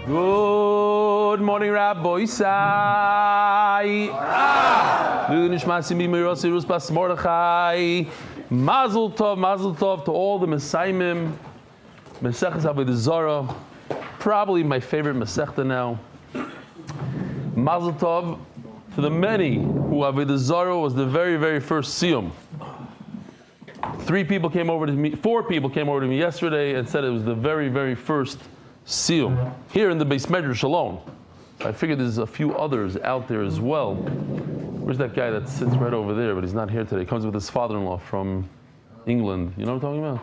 Good morning, Rabbi Isai. Mazel tov to all the Mesaimim. Mesechus Avodah Zarah, probably my favorite Masechta now. Mazel tov to the many who Avodah Zarah was the very, very first siyum. 4 people came over to me yesterday and said it was the very, very first siyum here in the Beis Medrash alone. I figured there's a few others out there as well. Where's that guy that sits right over there, but he's not here today? He comes with his father-in-law from England. You know what I'm talking about?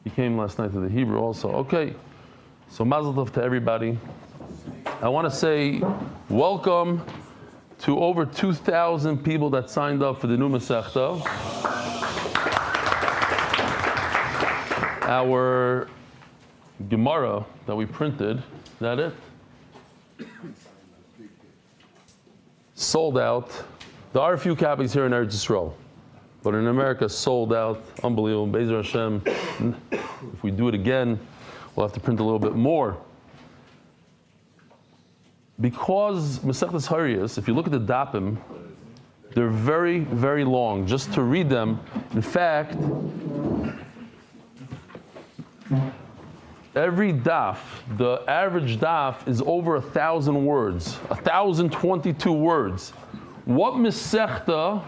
He came last night to the Hebrew also. Okay, so mazel tov to everybody. I want to say welcome to over 2,000 people that signed up for the new Masechta. Our Gemara that we printed, is that it? Sold out. There are a few copies here in Eretz Yisrael, but in America, sold out. Unbelievable. Be'ezer Hashem. If we do it again, we'll have to print a little bit more. Because Masechtas Horayos, if you look at the dapim, they're very, very long. Just to read them, in fact, every daf, the average daf is over 1,000 words, 1,022 words. What Masechta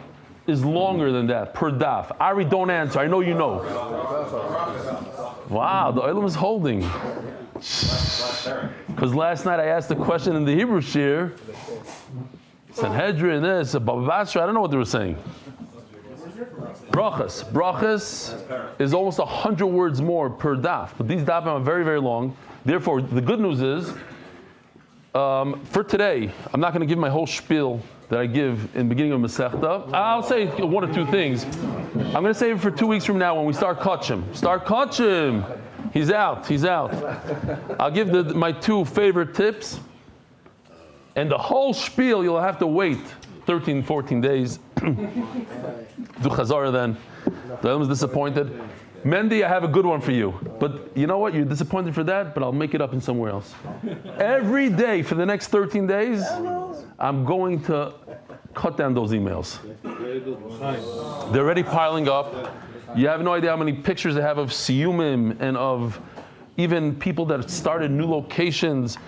is longer than that per daf? Ari, don't answer. I know you know. Wow, the Olam is holding. Because last night I asked a question in the Hebrew shir. Sanhedrin, this, Baba Basra, I don't know what they were saying. Brachas is almost 100 words more per daf, but these dafim are very, very long. Therefore, the good news is, for today, I'm not going to give my whole spiel that I give in the beginning of Masechta. I'll say 1 or 2 things. I'm going to save it for 2 weeks from now when we start Kachim. He's out. I'll give my 2 favorite tips, and the whole spiel you'll have to wait 13, 14 days. Do Chazara then. The Elam is disappointed. Mendy, I have a good one for you. But you know what? You're disappointed for that, but I'll make it up in somewhere else. Every day for the next 13 days, I'm going to cut down those emails. They're already piling up. You have no idea how many pictures I have of siyumim and of even people that started new locations.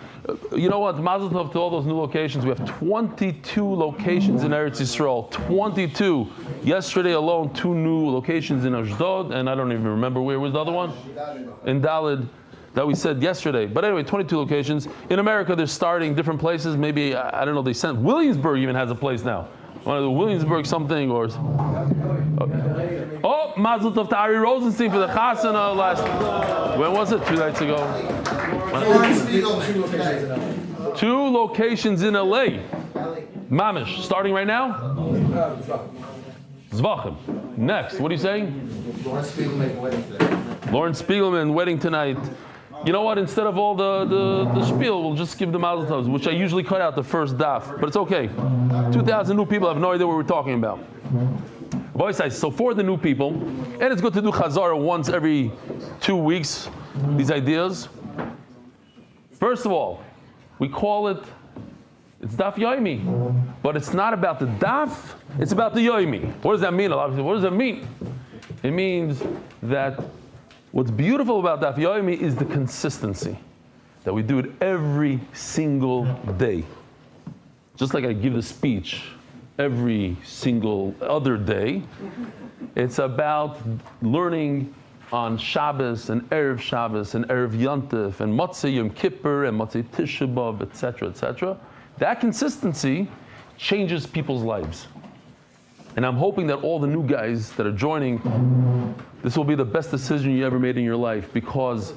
You know what? Mazel tov to all those new locations. We have 22 locations in Eretz Yisrael. 22. Yesterday alone, 2 new locations in Ashdod, and I don't even remember where was the other one? In Daled, that we said yesterday. But anyway, 22 locations. In America, they're starting different places. Maybe, I don't know, they sent, Williamsburg even has a place now. One of the Williamsburg something or... Oh, Mazel tov to Ari Rosenstein for the Chasana last... When was it? 2 nights ago? 2 locations in LA. Mamish, starting right now? Zvachim. Next, what are you saying? Lawrence Spiegelman wedding tonight. You know what? Instead of all the spiel, we'll just give the mazel tovs, which I usually cut out the first daf, but it's okay. 2,000 new people have no idea what we're talking about. So for the new people, and it's good to do Chazara once every 2 weeks, these ideas. First of all, we call it's Daf Yomi, but it's not about the daf, it's about the Yomi. What does that mean? A lot of people, what does that mean? It means that what's beautiful about Daf Yomi is the consistency, that we do it every single day. Just like I give the speech every single other day, it's about learning on Shabbos and Erev Shabbos and Erev Yontif and Motzei Yom Kippur and Motzei Tisha B'Av, etc., etc. That consistency changes people's lives. And I'm hoping that all the new guys that are joining, this will be the best decision you ever made in your life, because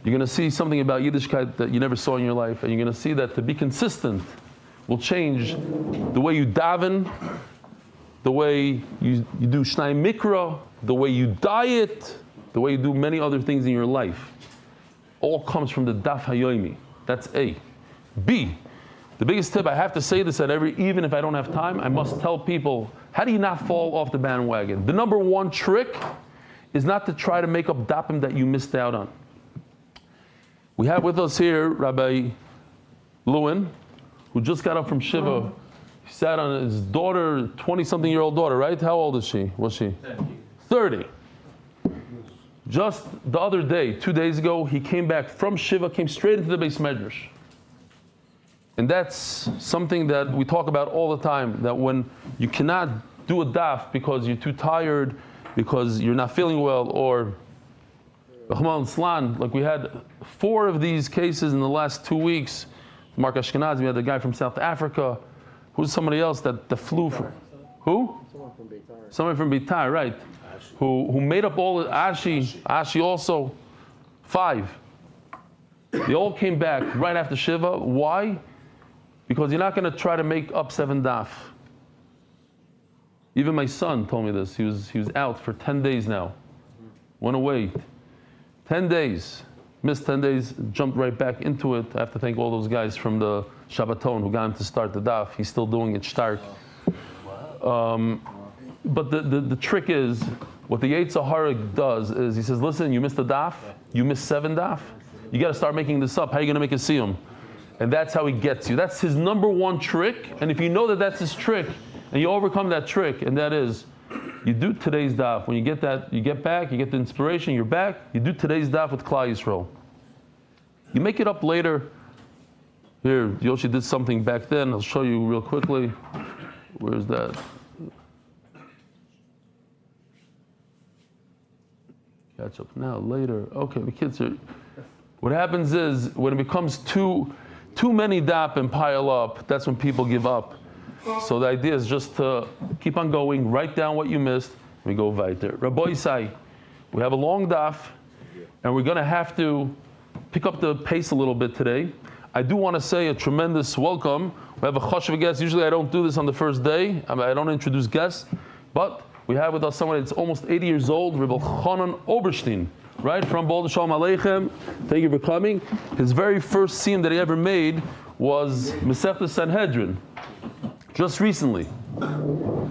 you're going to see something about Yiddishkeit that you never saw in your life, and you're going to see that to be consistent will change the way you daven, the way you do Shnai Mikra, the way you diet, the way you do many other things in your life. All comes from the Daf Yomi. That's A. B. The biggest tip, I have to say this even if I don't have time, I must tell people, how do you not fall off the bandwagon? The number 1 trick is not to try to make up dapim that you missed out on. We have with us here Rabbi Lewin, who just got up from Shiva. He sat on his daughter, 20-something-year-old daughter, right? How old is she? Was she? 30. Just the other day, 2 days ago, he came back from Shiva, came straight into the Beis Medrash. And that's something that we talk about all the time, that when you cannot do a daf because you're too tired, because you're not feeling well, or like we had 4 of these cases in the last 2 weeks. Mark Ashkenazi, we had the guy from South Africa. Who's somebody else that flew from? Who? Someone from Beitar, right. Who made up all the, Ashi also, 5. They all came back right after Shiva. Why? Because you're not going to try to make up 7 daf. Even my son told me this. He was out for 10 days now. Went away. 10 days. Missed 10 days, jumped right back into it. I have to thank all those guys from the Shabbaton who got him to start the daf. He's still doing it stark. But the trick is, what the Yetzer Hara does is, he says, listen, you missed a daf, you missed 7 daf, you got to start making this up. How are you going to make a siyum? And that's how he gets you. That's his number 1 trick. And if you know that that's his trick, and you overcome that trick, and that is, you do today's daf. When you get that, you get back, you get the inspiration, you're back, you do today's daf with Klal Yisrael. You make it up later. Here, Yoshi did something back then. I'll show you real quickly. Where's that? Catch up now, later. Okay, the kids are... What happens is, when it becomes too many daf and pile up, that's when people give up. So the idea is just to keep on going, write down what you missed, and we go weiter. Rabbi Isai, we have a long daf, and we're going to have to pick up the pace a little bit today. I do want to say a tremendous welcome. We have a chashuv guest. Usually I don't do this on the first day. I don't introduce guests, but we have with us someone that's almost 80 years old, Rabbi Chanan Oberstein, right, from Boulder Shalom Aleichem. Thank you for coming. His very first siyum that he ever made was Masechta Sanhedrin, just recently.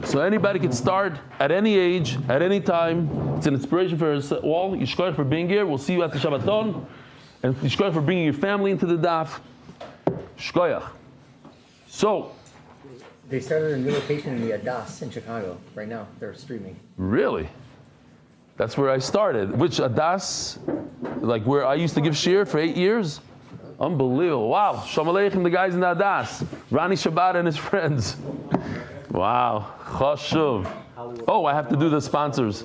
So anybody can start at any age, at any time. It's an inspiration for us all. Yishkoyach for being here. We'll see you at the Shabbaton. And Yishkoyach for bringing your family into the daf. Yishkoyach. So. They started a new location in the Adas in Chicago. Right now, they're streaming. Really? That's where I started. Which Adas? Like where I used to give shir for 8 years? Unbelievable. Wow. Shalom Aleichem, the guys in the Adas. Rani Shabbat and his friends. Wow. Chashuv. Oh, I have to do the sponsors.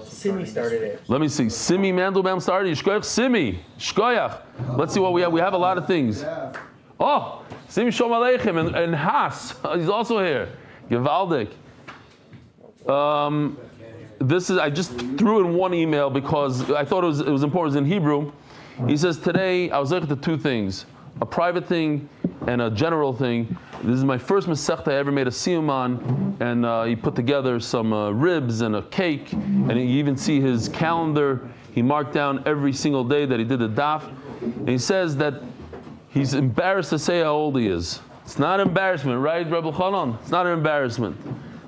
Simi started it. Let me see. Simi Mandelbaum started. Yishkoyach Simi. Shkoyach. Let's see what we have. We have a lot of things. Oh, Simi Shalom Aleichem and Haas. He's also here. Givaldik. This is, I just threw in one email because I thought it was important. It was in Hebrew. He says, today I was looking at 2 things, a private thing and a general thing. This is my first Masechta I ever made a siyum on, and he put together some ribs and a cake, and you even see his calendar. He marked down every single day that he did the daf, and he says that he's embarrassed to say how old he is. It's not embarrassment, right, Rebbe Chanan? It's not an embarrassment.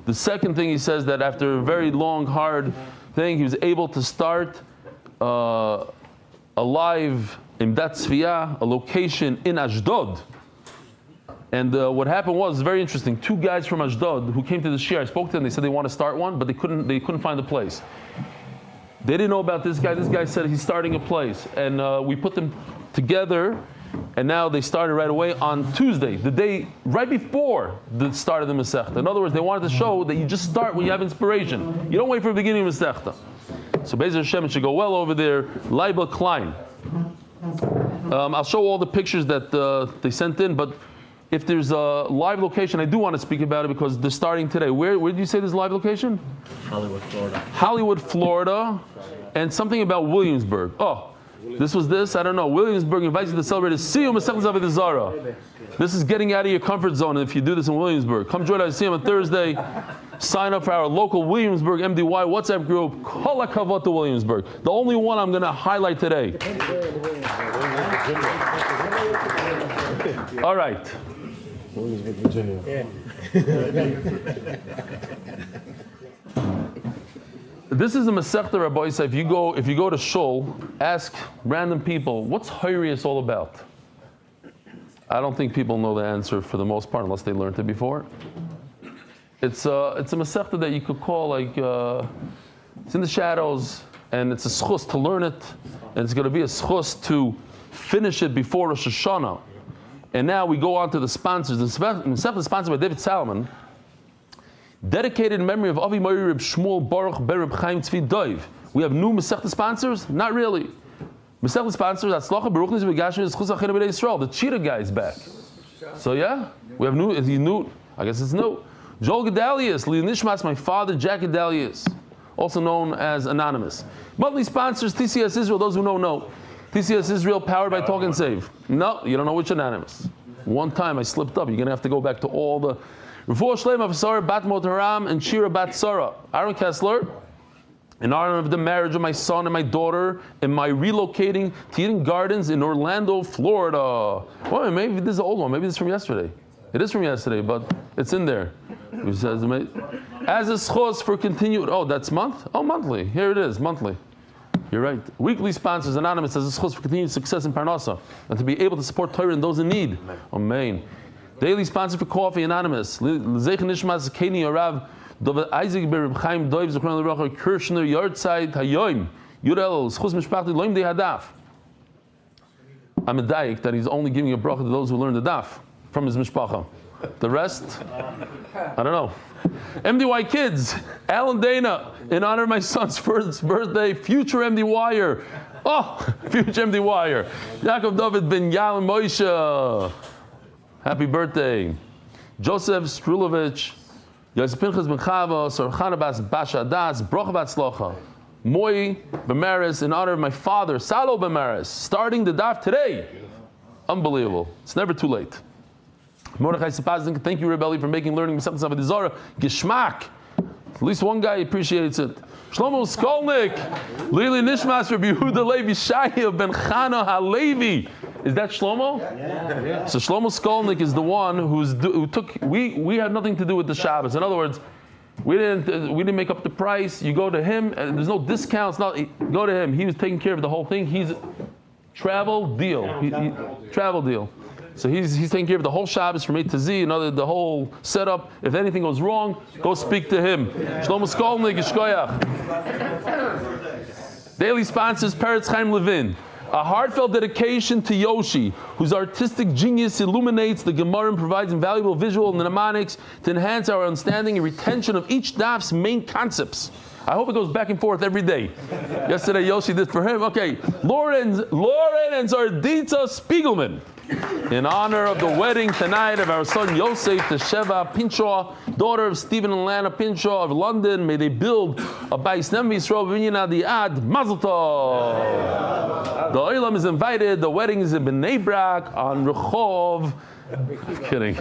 The second thing he says, that after a very long, hard thing, he was able to start a live Imdat Tzviyah, a location in Ashdod. And what happened was very interesting. 2 guys from Ashdod who came to the shir, I spoke to them, they said they want to start one, but they couldn't find a place. They didn't know about this guy. This guy said he's starting a place. And we put them together, and now they started right away on Tuesday, the day right before the start of the Masechta. In other words, they wanted to show that you just start when you have inspiration. You don't wait for the beginning of Masechta. So Be'ez Hashem, it should go well over there. Leiba Klein. I'll show all the pictures that they sent in, but if there's a live location, I do want to speak about it because they're starting today. Where did you say this live location? Hollywood, Florida. Hollywood, Florida, and something about Williamsburg. Oh, this was this? I don't know. Williamsburg invites you to celebrate a Siyum Masechtas Avodah Zarah. This is getting out of your comfort zone if you do this in Williamsburg. Come join us on Thursday. Sign up for our local Williamsburg MDY WhatsApp group. Kol HaKavod to Williamsburg. The only one I'm going to highlight today. All right. Williamsburg, Virginia. Yeah. This is a Masechta Rabbi Isa. If you go to Shul, ask random people, what's Horayos all about? I don't think people know the answer for the most part, unless they learned it before. It's a Masechta that you could call like it's in the shadows, and it's a schus to learn it, and it's going to be a schus to finish it before Rosh Hashanah. And now we go on to the sponsors. The Masechta is sponsored by David Salomon, dedicated in memory of Avi Mori Reb Shmuel Baruch Bereb Chaim Tzvi Doiv. We have new Masechta sponsors? Not really. Masechta sponsors, Atzlacha Baruch Niz V'Gashim Zchus Achinu B'nei Yisrael. The cheetah guy is back. So yeah, we have new. Is he new? I guess it's new. Joel Gedalius, Li Nishmas, my father, Jack Gedalius, also known as Anonymous. Monthly sponsors, TCS Israel. Those who know. TCS Israel, powered by Talk and Save. No, you don't know which Anonymous. One time I slipped up. You're going to have to go back to all the... Refuah Shleima for Sarah Bat Motaram and Shira Bat Sarah. Aaron Kessler, in honor of the marriage of my son and my daughter, and my relocating to Eden Gardens in Orlando, Florida. Well, maybe this is an old one. Maybe this is from yesterday. It is from yesterday, but it's in there. It says, as a schos for continued... Oh, that's month? Oh, monthly. Here it is, monthly. You're right. Weekly sponsors, Anonymous, as a schos for continued success in Parnasa, and to be able to support Torah and those in need. Amen. Daily sponsor for coffee, Anonymous. L'zeich nishmas Keni Arav Dovet Isaac Bereb Chaim Doiv Zechron L'Rocha Kirshner Yardside Hayoim Yurel Schus Mishpachti Loim De Hadaf. I'm a daik that he's only giving a bracha to those who learn the daf from his mishpacha. The rest, I don't know. MDY kids, Alan Dana, in honor of my son's first birthday, future MDYer. Oh, future MDYer. Yaakov David Ben Yalan Moshe. Happy birthday. Joseph Strulovich, Yosef Pinchas Ben Chava, Sorchana Bas Basha Das, Brocha Batzlocha. Moi Bemaris, in honor of my father, Salo Bemaris, starting the daf today. Unbelievable. It's never too late. Mordechai Sepazin, thank you, Rebelli, for making learning Masechta Safed Zara Gishmak. At least one guy appreciates it. Shlomo Skolnik, Lili Nishmas Rabbi Yehuda Levi Shaya Ben Chana Halevi. Is that Shlomo? Yeah. So Shlomo Skolnik is the one who took. We had nothing to do with the Shabbos. In other words, we didn't make up the price. You go to him, and there's no discounts. Go to him. He was taking care of the whole thing. He's travel deal. Travel deal. So he's taking care of the whole Shabbos from A to Z, the whole setup. If anything goes wrong, go speak to him. Shlomo Skolnik, Yishkoyach. Daily sponsors, Peretz Chaim Levin. A heartfelt dedication to Yoshi, whose artistic genius illuminates the Gemara and provides invaluable visual mnemonics to enhance our understanding and retention of each daf's main concepts. I hope it goes back and forth every day. Yesterday Yoshi did for him. Okay, Lauren and Zardita Spiegelman. In honor of the wedding tonight of our son Yosef Tesheva Pinshaw, daughter of Stephen and Lana Pinshaw of London, may they build a Bais Nem Yisrael V'Inyan Adiyad Mazel Tov. The Olam is invited. The wedding is in Bnei Brak on Rehov. I'm kidding.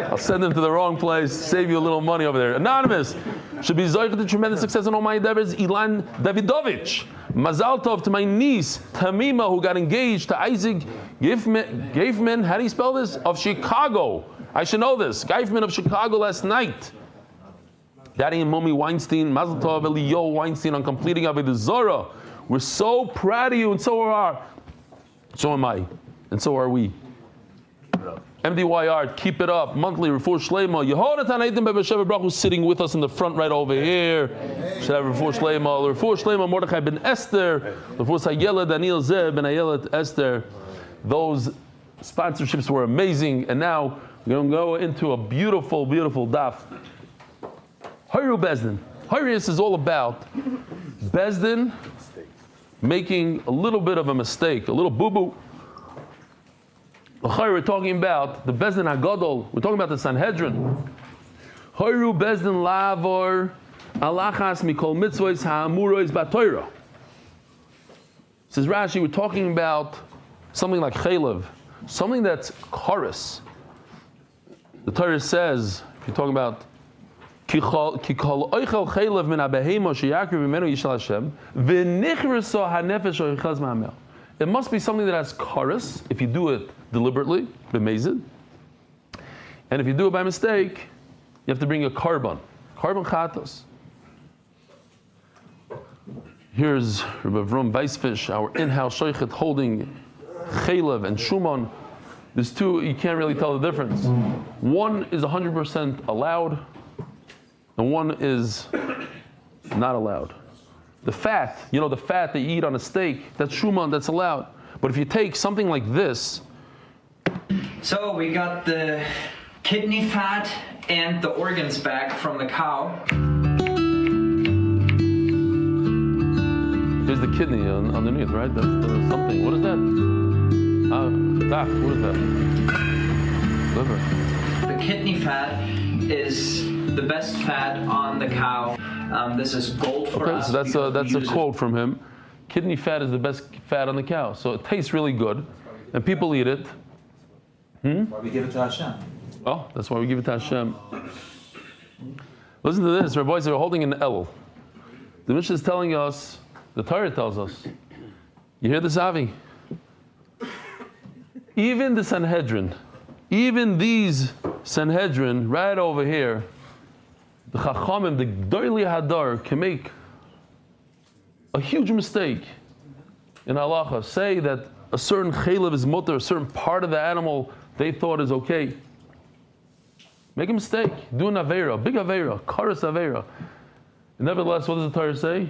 I'll send them to the wrong place. Save you a little money over there. Anonymous should be zoiched to tremendous success in all my endeavors. Ilan Davidovich. Mazal Tov to my niece Tamima, who got engaged to Isaac Geifman. How do you spell this? Of Chicago. I should know this. Geifman of Chicago last night. Daddy and Mommy Weinstein. Mazel Tov Elio Weinstein on completing Avodah Zarah. We're so proud of you, and so am I, and so are we. MDYR, keep it up. Monthly, Refuah Shleima. Yehonatan Eidim Bebeshev Baruch, who's sitting with us in the front right over here. Should have Refuah Shleima. Refuah Shleima, Mordechai ben Esther. Refuah Hayela, Daniel Zeb ben Ayelet Esther. Those sponsorships were amazing. And now we're going to go into a beautiful, beautiful daf. Horu Bezdin. Horayos is all about Bezdin making a little bit of a mistake, a little boo-boo. We're talking about the Bezdin HaGadol. We're talking about the Sanhedrin. Horu Bezdin Lavor Alachas Mikol Mitzvahs Ha'amurois Ba'Torah. Says Rashi, we're talking about something like Chalev, something that's chorus. The Torah says, if you're talking about Kikol Oichel Chalev Min HaBehemo Sheyakriv Mimenu Yishal Hashem V'nichreso HaNefesh Oichaz Ma'amel. It must be something that has chorus, if you do it deliberately, b'mezid. And if you do it by mistake, you have to bring a carbon chatos. Here's Rabbi Avram Weisfish, our in-house shaychet, holding chaylev and shumon. There's two, you can't really tell the difference. One is 100% allowed, and one is not allowed. The fat, the fat that you eat on a steak, that's shumon, that's allowed. But if you take something like this. So we got the kidney fat and the organs back from the cow. There's the kidney underneath, right? That's something. What is that? What is that? Liver. The kidney fat is the best fat on the cow. This is gold for us. So that's a quote from him. Kidney fat is the best fat on the cow. So it tastes really good, and people eat it. Why we give it to Hashem? Oh, that's why we give it to Hashem. Listen to this. Our boys are holding an El. The Mishnah is telling us, the Torah tells us. You hear this, Avi? Even the Sanhedrin, even these Sanhedrin right over here, the Chachamim, the Gdoilei Hadar, can make a huge mistake in halacha. Say that a certain chaylev is mutter, a certain part of the animal they thought is okay. Make a mistake. Do an aveira, big aveira, karas aveira. Nevertheless, what does the Torah say?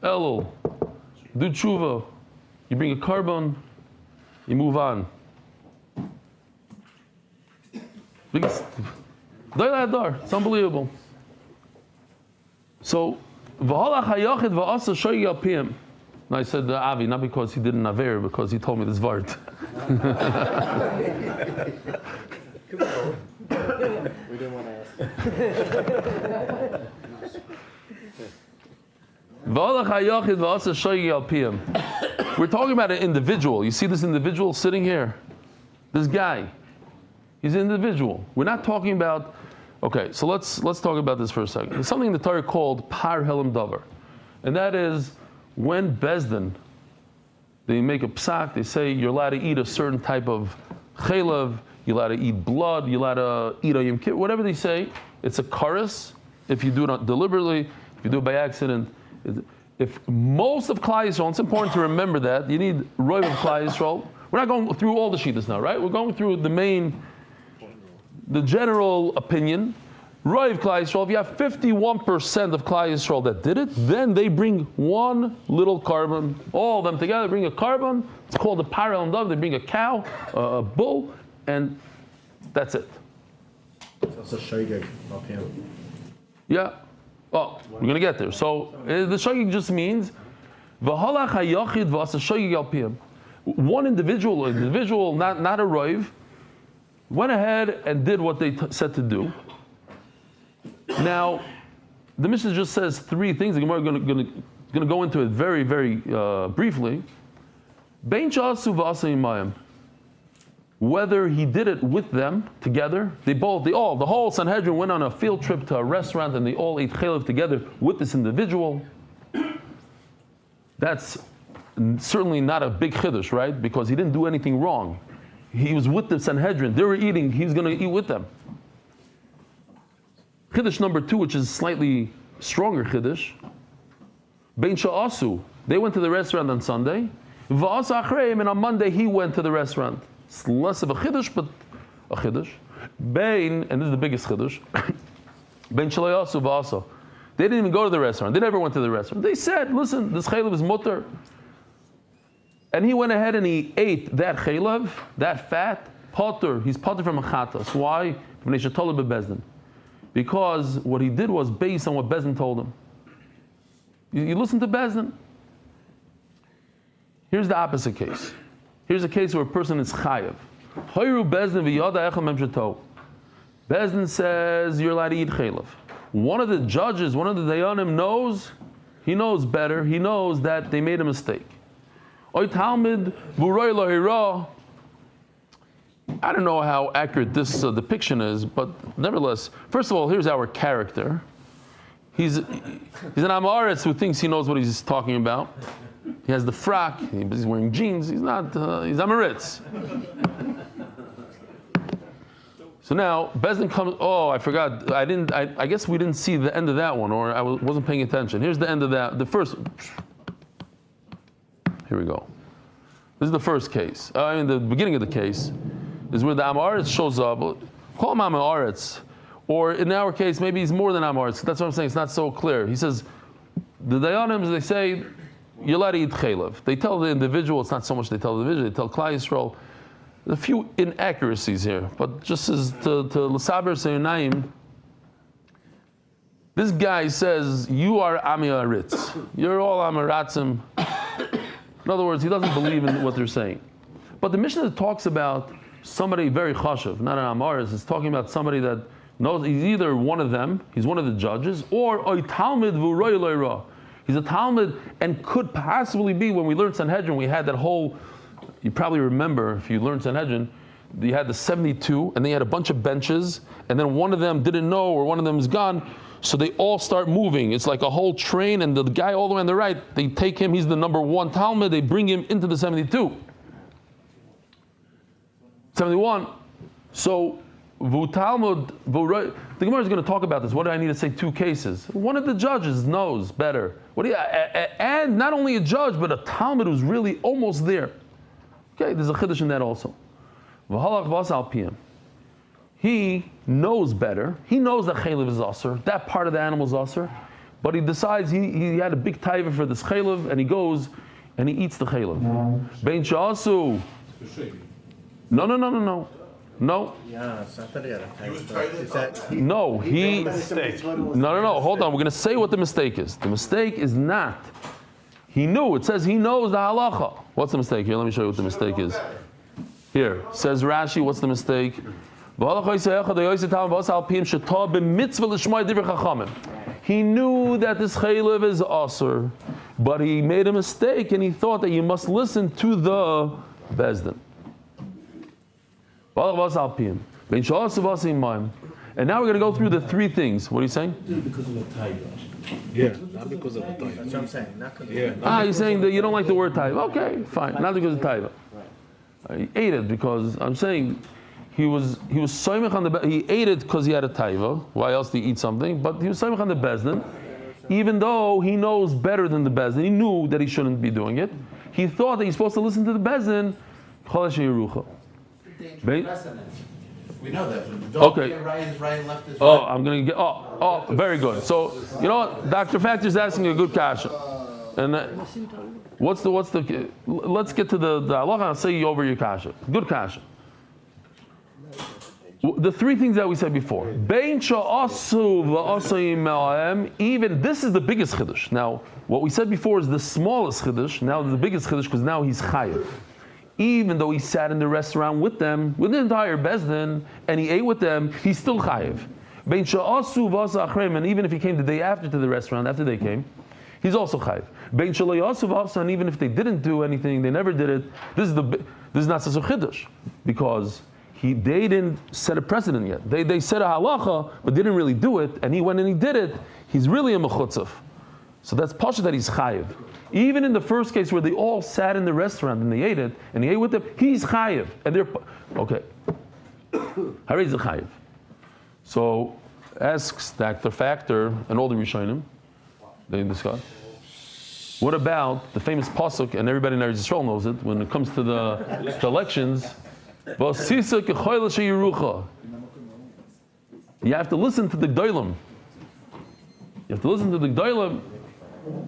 Elul, do tshuva. You bring a carbon, you move on. It's unbelievable. So, now I said Avi, not because he did an aver, because he told me this vart. We didn't want to ask. We're talking about an individual. You see this individual sitting here? This guy. He's an individual. We're not talking about. Okay, so let's talk about this for a second. There's something the Torah called par helam davar, and that is when Bezdin, they make a psak. They say you're allowed to eat a certain type of chaylev, you're allowed to eat blood, you're allowed to eat a yom kippur, whatever they say. It's a karas if you do it deliberately, if you do it by accident. If most of Klal Yisrael, it's important to remember that you need roiv of Klal Yisrael. We're not going through all the shittas now, right? We're going through the general opinion. Roiv Klal Yisrael, if you have 51% of Klal Yisrael that did it, then they bring one little carbon, all of them together bring a carbon. It's called a parallel dove. They bring a cow, a bull, and that's it. It's also shogeg up here. Yeah. Oh, we're going to get there. So the shogeg just means v'halach hayachid v'asa shogeg al piyam. One individual, not a roiv, went ahead and did what they said to do. Now, the Mishnah just says three things. The Gemara is going to go into it very, very briefly. Bein sha'asu v'asa imayim. Whether he did it with them together, the whole Sanhedrin went on a field trip to a restaurant and they all ate chaylev together with this individual. That's certainly not a big chiddush, right? Because he didn't do anything wrong. He was with the Sanhedrin. They were eating. He's going to eat with them. Chiddush number 2, which is slightly stronger chiddush. Bein sha'asu. They went to the restaurant on Sunday. V'asa achreim, and on Monday he went to the restaurant. It's less of a chiddush, but a chiddush. Bein, and this is the biggest chiddush. Bein shalayasu v'asa. They didn't even go to the restaurant. They never went to the restaurant. They said, listen, this chaylev is mutter. And he went ahead and he ate that chaylev, that fat, potter. He's potter from a chatas. Why? Because what he did was based on what Bezdin told him. You listen to Bezdin. Here's the opposite case. Here's a case where a person is chayav. Bezdin says you're allowed to eat chaylev. One of the judges, one of the dayanim knows, he knows better, he knows that they made a mistake. I don't know how accurate this depiction is, but nevertheless, first of all, here's our character. He's an Amaretz who thinks he knows what he's talking about. He has the frock, he's wearing jeans, he's Amaretz. So now, Bezdin comes, I forgot, I guess we didn't see the end of that one, or I wasn't paying attention. Here's the end of that, the first. Here we go. This is the first case. The beginning of the case is where the Amaretz shows up. Call him Amaretz. Or in our case, maybe he's more than Amaretz. That's what I'm saying. It's not so clear. He says, the Dayanims, they say, you're allowed to eat chaylev. They tell the individual, it's not so much they tell the individual, they tell Klal Yisrael. A few inaccuracies here, but just as to L'saber Seyonayim, this guy says, you are Amaretz. You're all Amaratzim. In other words, he doesn't believe in what they're saying. But the Mishnah talks about somebody very chashav, not an Amaretz. It's talking about somebody that knows he's either one of them, he's one of the judges, or a Talmud v'roy lo'ira. He's a Talmud and could possibly be, when we learned Sanhedrin, we had that whole, you probably remember, if you learned Sanhedrin, you had the 72, and they had a bunch of benches, and then one of them didn't know, or one of them is gone, so they all start moving. It's like a whole train, and the guy all the way on the right, they take him, he's the number one Talmud, they bring him into the 72. 71. So, Talmud, the Gemara is going to talk about this. What do I need to say? Two cases. One of the judges knows better. And not only a judge, but a Talmud who's really almost there. Okay, there's a chiddush in that also. He knows better. He knows that chaylev is asur. That part of the animal is asur. But he decides he had a big taiva for this chaylev, and he goes and he eats the chaylev. Bein sha'asu. No. Yeah, it's not that he had a type. No, No. Hold on. We're going to say what the mistake is. The mistake is not. He knew. It says he knows the halacha. What's the mistake? Here, let me show you what the mistake is. Here, says Rashi, what's the mistake? He knew that this chaylev is asur, but he made a mistake and he thought that you must listen to the bezdin. And now we're going to go through the three things. What are you saying? Because of the tiger. Yeah, not because of the type. That's what I'm saying. Not because You're saying that you don't like the word taiva. Okay, fine. Not because of taiva. He ate it because I'm saying he was soymech on the. He ate it because he had a taiva. Why else do you eat something? But he was soymech on the bezdin, even though he knows better than the bezdin. He knew that he shouldn't be doing it. He thought that he's supposed to listen to the bezdin. Cholesh yerucha. We know that. Okay. Right and left is Oh, I'm going to get. Oh, very good. So you know what? Dr. Factor is asking a good kasha. And what's the? Let's get to the halacha. I'll say you over your kasha. Good kasha. The three things that we said before. Bein sha'asu v'asayim ma'ahem. Even this is the biggest chiddush. Now, what we said before is the smallest chiddush. Now the biggest chiddush because now he's chayiv. Even though he sat in the restaurant with them, with the entire bezdin, and he ate with them, he's still chayiv. Bein sha'asu v'asa achrem. And even if he came the day after to the restaurant, after they came, he's also chayiv. Bein shalayasu v'asa. And even if they didn't do anything, they never did it. This is not such a chiddush because they didn't set a precedent yet. They said a halacha, but didn't really do it, and he went and he did it. He's really a mechutzav. So that's pasha that he's chayiv. Even in the first case where they all sat in the restaurant and they ate it, and he ate with them, he's chayiv. And they're okay. How is the chayiv? So asks Dr. Factor and all the Rishonim, they discuss. What about the famous pasuk, and everybody in Eretz Yisrael knows it, when it comes to the elections? You have to listen to the Gdolim.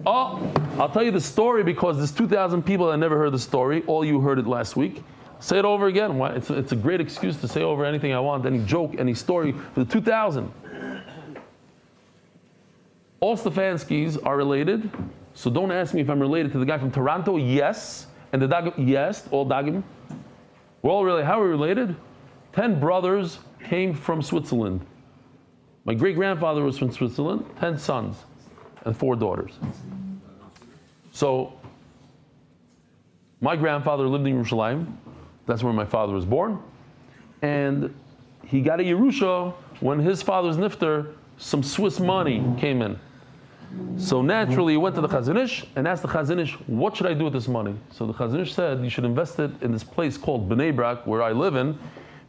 Oh, I'll tell you the story because there's 2,000 people that never heard the story. All you heard it last week. Say it over again. Why? It's a great excuse to say over anything I want, any joke, any story for the 2,000. All Stefanskys are related, so don't ask me if I'm related to the guy from Toronto. Yes, and the Dagim. Yes, all Dagim. We're all really, how are we related? 10 brothers came from Switzerland. My great-grandfather was from Switzerland, 10 sons and 4 daughters. So, my grandfather lived in Yerushalayim. That's where my father was born. And he got a Yerusha when his father's nifter, some Swiss money came in. So naturally, he went to the Chazon Ish and asked the Chazon Ish, what should I do with this money? So the Chazon Ish said, you should invest it in this place called Bnei Brak, where I live in,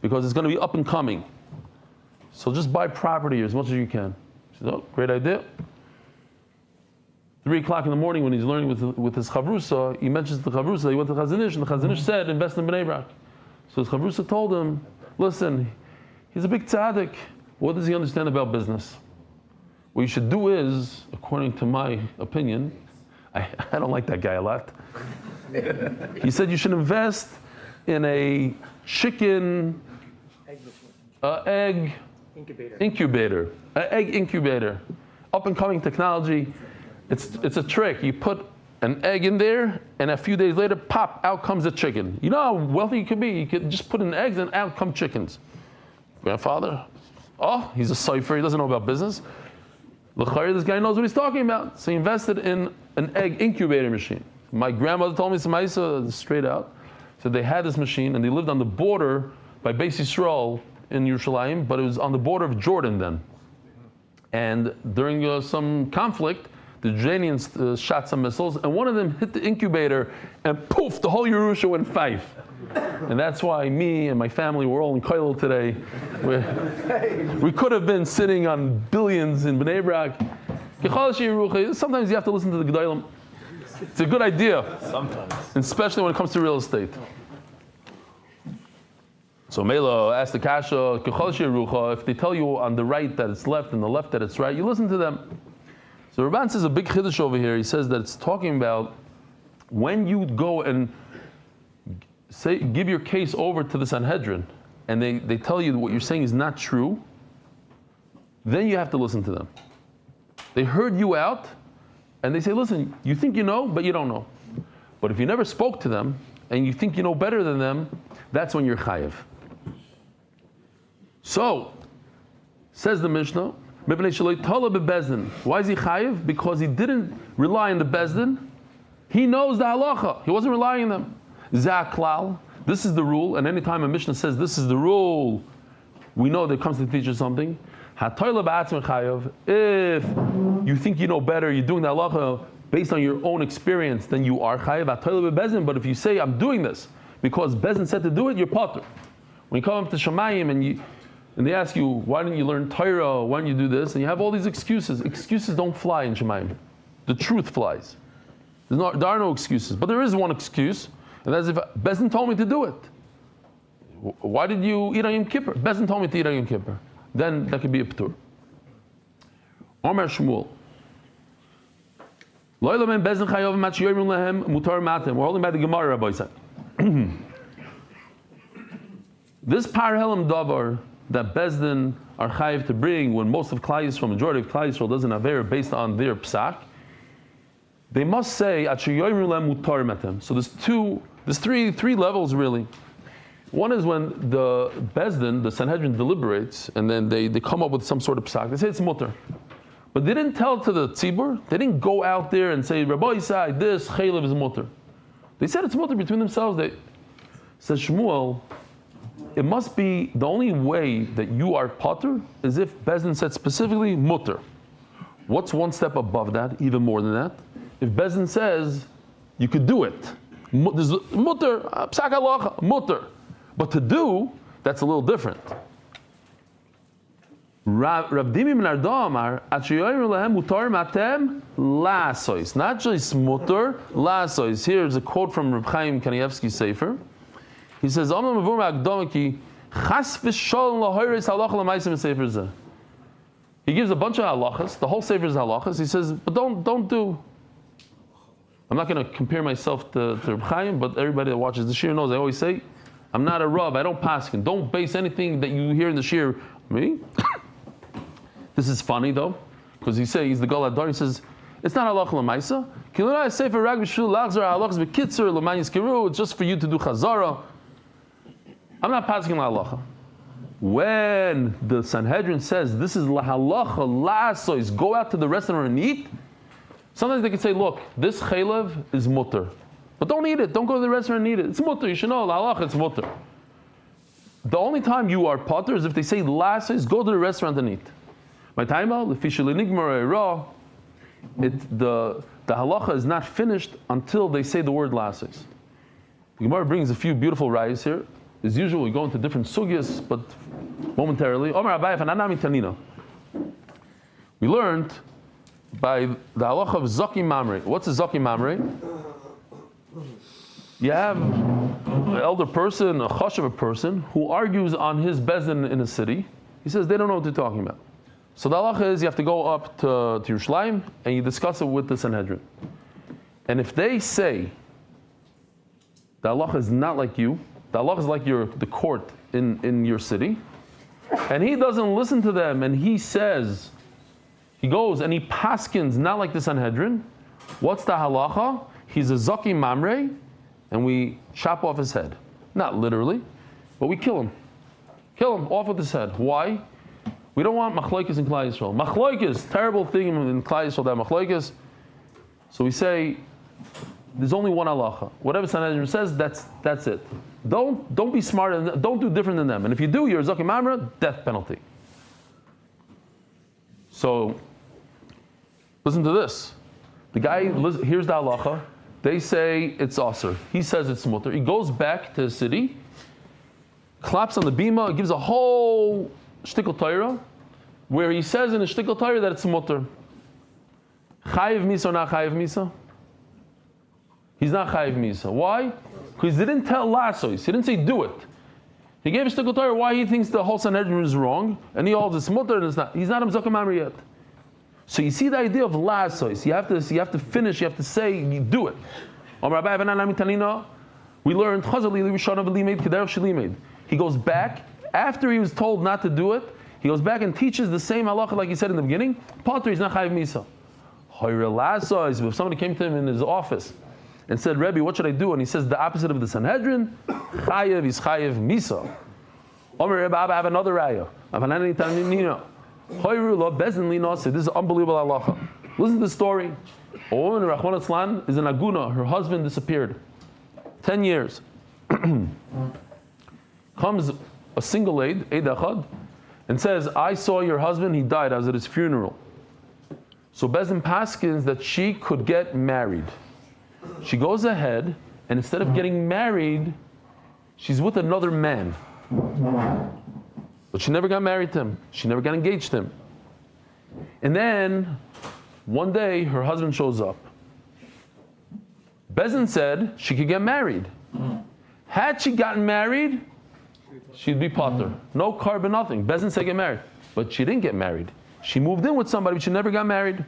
because it's going to be up and coming. So just buy property as much as you can. He said, oh, great idea. 3 o'clock in the morning when he's learning with his chavrusa, he mentions the chavrusa, he went to Chazon Ish, and the Chazon Ish said, invest in Bnei Brak. So his chavrusa told him, listen, he's a big tzaddik. What does he understand about business? What you should do is, according to my opinion, I don't like that guy a lot. He said you should invest in a chicken egg incubator. An egg incubator. Up and coming technology. It's a trick. You put an egg in there, and a few days later, pop, out comes a chicken. You know how wealthy you could be? You could just put in eggs and out come chickens. Grandfather, oh, he's a cipher, he doesn't know about business. L'chari, this guy knows what he's talking about. So he invested in an egg incubator machine. My grandmother told me some Isa straight out. So they had this machine, and they lived on the border by Beis Yisrael in Yerushalayim, but it was on the border of Jordan then. And during some conflict, the Jordanians shot some missiles, and one of them hit the incubator, and poof, the whole Yerusha went five. And that's why me and my family were all in Koilel today. We could have been sitting on billions in Bnei Brak. Sometimes you have to listen to the Gedolim. It's a good idea. Sometimes. Especially when it comes to real estate. So Mela asked the Kasha, if they tell you on the right that it's left and the left that it's right, you listen to them. So Rabban says a big chiddush over here. He says that it's talking about when you go and give your case over to the Sanhedrin, and they tell you what you're saying is not true, then you have to listen to them. They heard you out, and they say, listen, you think you know, but you don't know. But if you never spoke to them, and you think you know better than them, that's when you're chayiv. So, says the Mishnah, why is he chayiv? Because he didn't rely on the bezdin. He knows the halacha. He wasn't relying on them. Zaklal. This is the rule, and anytime a Mishnah says this is the rule, we know that it comes to teach us something. If you think you know better, you're doing the halacha based on your own experience, then you are chayiv. But if you say, I'm doing this because Bezin said to do it, you're potter. When you come up to Shamayim and they ask you, why didn't you learn Torah? Why didn't you do this? And you have all these excuses. Excuses don't fly in Shamayim. The truth flies. There are no excuses. But there is one excuse, and that's if Bezin told me to do it. Why did you eat on Yom Kippur? Bezin told me to eat on Yom Kippur. Then that could be a p'tur. Omer Shmuel. We're holding by the Gemara, Rabbi said. This parhelim davar that Bezdin are chayiv to bring when most of Klal Yisrael, majority of Klal Yisrael doesn't have error based on their psak, they must say so there's three levels really. One is when the Bezdin, the Sanhedrin deliberates, and then they come up with some sort of psak. They say it's mutter. But they didn't tell to the tzibur. They didn't go out there and say, Rabbi Yisai, this chaylev is mutter. They said it's mutter between themselves. Says Shmuel, it must be the only way that you are potter is if Bezdin said specifically mutter. What's one step above that, even more than that? If Bezdin says you could do it, there's mutter, psak halacha, mutter. But to do, that's a little different. Rav Dimi ben Arda Amar, Atchiyoyim lehem mutar matem lasois. Not just mutar, lasois. Here's a quote from Reb Chaim Kanievsky's Sefer. He says, Amar mavur ma'akdomaki, chas v'sholem lahoyres halacha l'maisim Sefer zeh. He gives a bunch of halachas, the whole Sefer is halachas. He says, but don't do. I'm not going to compare myself to Reb Chaim, but everybody that watches the shir knows, I always say, I'm not a Rav, I don't paskin. Don't base anything that you hear in the shir. Me? This is funny though, because he's the Gal Adar. He says, it's not halacha l'maisa. It's just for you to do chazara. I'm not paskin halacha. When the Sanhedrin says this is halacha la'asois, go out to the restaurant and eat, sometimes they can say, look, this chaylev is mutter. But don't eat it. Don't go to the restaurant and eat it. It's mutter. You should know. Halacha, it's mutter. The only time you are potter is if they say lasis, go to the restaurant and eat. My time the halacha is not finished until they say the word lasis. The Gemara brings a few beautiful rayos here. As usual, we go into different sugyas, but momentarily. We learned by the halacha of Zaki Mamre. What's a Zaki Mamre? You have an elder person, a chashav person, who argues on his bezin in a city. He says they don't know what they're talking about. So the halacha is you have to go up to Yerushalayim and you discuss it with the Sanhedrin. And if they say the halacha is not like you, the halacha is like the court in your city, and he doesn't listen to them, and he says, he goes and he paskins not like the Sanhedrin, what's the halacha? He's a Zaki Mamre, and we chop off his head. Not literally, but we kill him. Kill him off with his head. Why? We don't want machlokes in Klal Yisrael. Machlokes, terrible thing in Klal Yisrael, that machlokes. So we say, there's only one halacha. Whatever Sanhedrin says, that's it. Don't be smart and don't do different than them. And if you do, you're a Zaki Mamre, death penalty. So, listen to this. The guy here's the halacha. They say it's aser. He says it's mutter. He goes back to the city, claps on the bima, gives a whole shtickle Torah, where he says in the shtickle Torah that it's mutter. Chayiv misa or not chayiv misa? He's not chayiv misa. Why? Because he didn't tell lasos. He didn't say do it. He gave a shtickle Torah why he thinks the whole Sanhedrin is wrong, and he holds it's mutter and it's not. He's not a Zaka Mamre yet. So you see the idea of lasos. You have to finish. You have to say you do it. We learned he goes back after he was told not to do it. He goes back and teaches the same halacha like he said in the beginning. Potter, he's not chayiv misa. If somebody came to him in his office and said, Rebbe, what should I do? And he says the opposite of the Sanhedrin. Chayiv is chayiv misa. Omer Rebbe, I have another raya. This is unbelievable halacha. Listen to the story. A woman, Rahman Aslan, is an aguna. Her husband disappeared. 10 years. Comes a single aid echad, and says, I saw your husband, he died. I was at his funeral. So Bezin paskins that she could get married. She goes ahead, and instead of getting married, she's with another man. But she never got married to him. She never got engaged to him. And then, one day, her husband shows up. Bezin said she could get married. Had she gotten married, she'd be potter. No carbon, nothing. Bezin said get married. But she didn't get married. She moved in with somebody, but she never got married.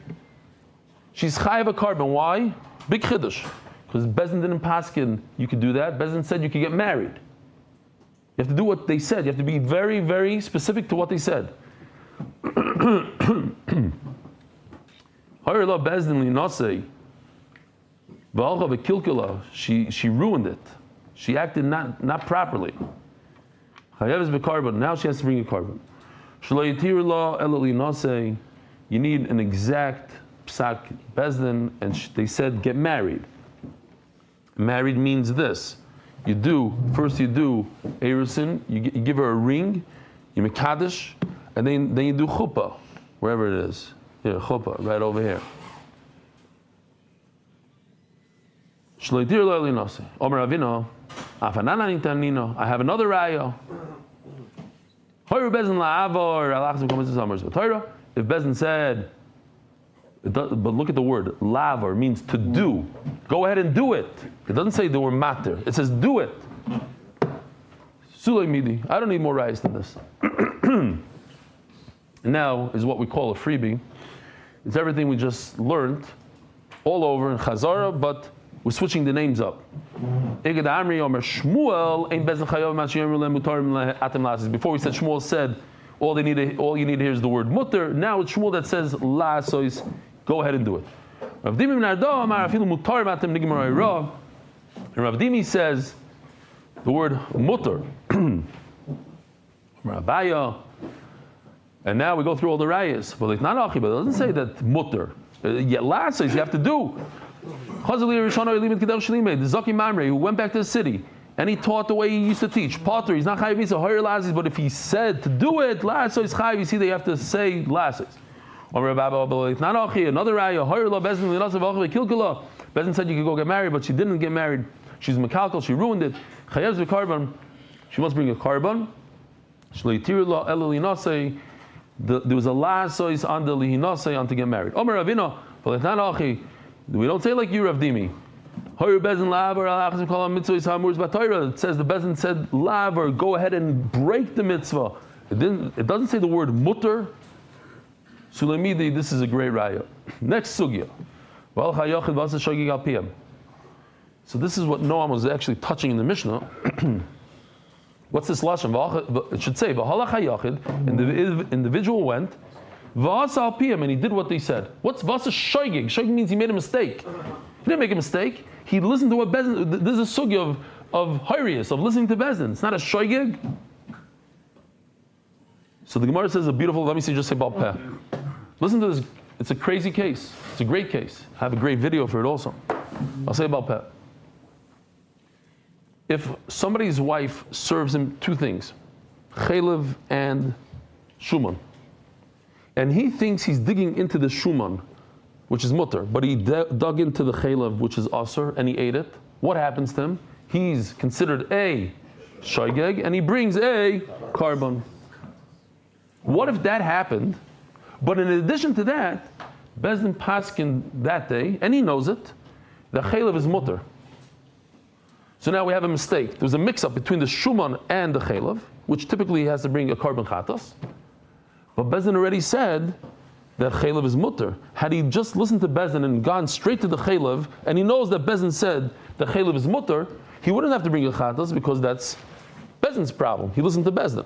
She's chayav a carbon. Why? Big chiddush. Because Bezin didn't paskin you could do that. Bezin said you could get married. You have to do what they said. You have to be very, very specific to what they said. She ruined it. She acted not properly. Now she has to bring a carbon. You need an exact psak bezdin, and they said get married. Married means this. First you do erusin, you give her a ring, you make kaddish, and then you do chuppah, wherever it is. Here, chuppah, right over here. Shloitir lo elinose. Omer Avino, afanana nitanino. I have another raya. Hoyer bezin la'avor alachzim komitz zamers v'Torah. If bezin said, but look at the word lavar means to do. Go ahead and do it. It doesn't say the word matter. It says do it. Sulay midi. I don't need more rayas than this. And now is what we call a freebie. It's everything we just learned all over in Chazara, but we're switching the names up. Before we said Shmuel said all you need to hear is the word mutter. Now it's Shmuel that says la, so go ahead and do it. Rav Dimi says the word mutter. And now we go through all the rayas. But it doesn't say that mutter. Yet la says you have to do. The Zaki Mamre who went back to the city and he taught the way he used to teach. Potter, he's not chayiv misa, hoyer lazis, but if he said to do it, so he's chayiv. You see, they have to say lazis. Another raya, hoyer la bezin l'nasav kilkula. Bezin said you could go get married, but she didn't get married. She's mekalkal, she ruined it. Chayev carbon, she must bring a carbon. there was a lasois on the lihinasei on to get married. Omer Ravino, we don't say like you, Rav Dimi. It says the Bezin said lav, or go ahead and break the mitzvah. It doesn't say the word mutter. Sulamidi, this is a great raya. Next sugya. So this is what Noam was actually touching in the Mishnah. What's this lashon? It should say and the individual went and he did what they said. What's vasa shoygig? Shoygig means he made a mistake. He didn't make a mistake. He listened to what Bezin. This is a sugya of Horayos, of listening to Bezin. It's not a shoygig. So the Gemara says a beautiful. Let me see. Just say Baal Peh. Listen to this. It's a crazy case. It's a great case. I have a great video for it also. I'll say Baal Peh. If somebody's wife serves him two things, chaylev and shuman, and he thinks he's digging into the shuman, which is mutter, but he dug into the chaylev, which is asur, and he ate it, what happens to him? He's considered a shoygeg, and he brings a carbon. What if that happened? But in addition to that, Bezdin paskin that day, and he knows it, the chaylev is mutter. So now we have a mistake. There was a mix-up between the shuman and the chaylev, which typically has to bring a carbon chatas. But Bezdin already said that chaylev is mutter. Had he just listened to Bezdin and gone straight to the chaylev, and he knows that Bezdin said that chaylev is mutter, he wouldn't have to bring a chatas because that's Bezdin's problem. He listened to Bezdin.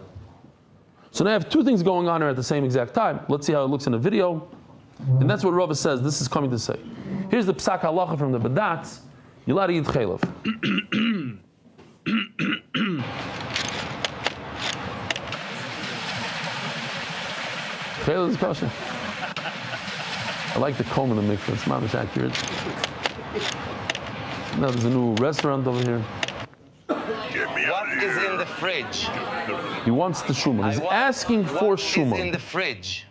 So now I have two things going on here at the same exact time. Let's see how it looks in a video. And that's what Rava says. This is coming to say. Here's the psak halacha from the Badatz. You're allowed to eat chaylev. Chaylev is kosher. I like the comb in the mikveh. It's mamish accurate. Now there's a new restaurant over here. What is in the fridge? He wants the shuman. He's asking for shuman. What is in the fridge?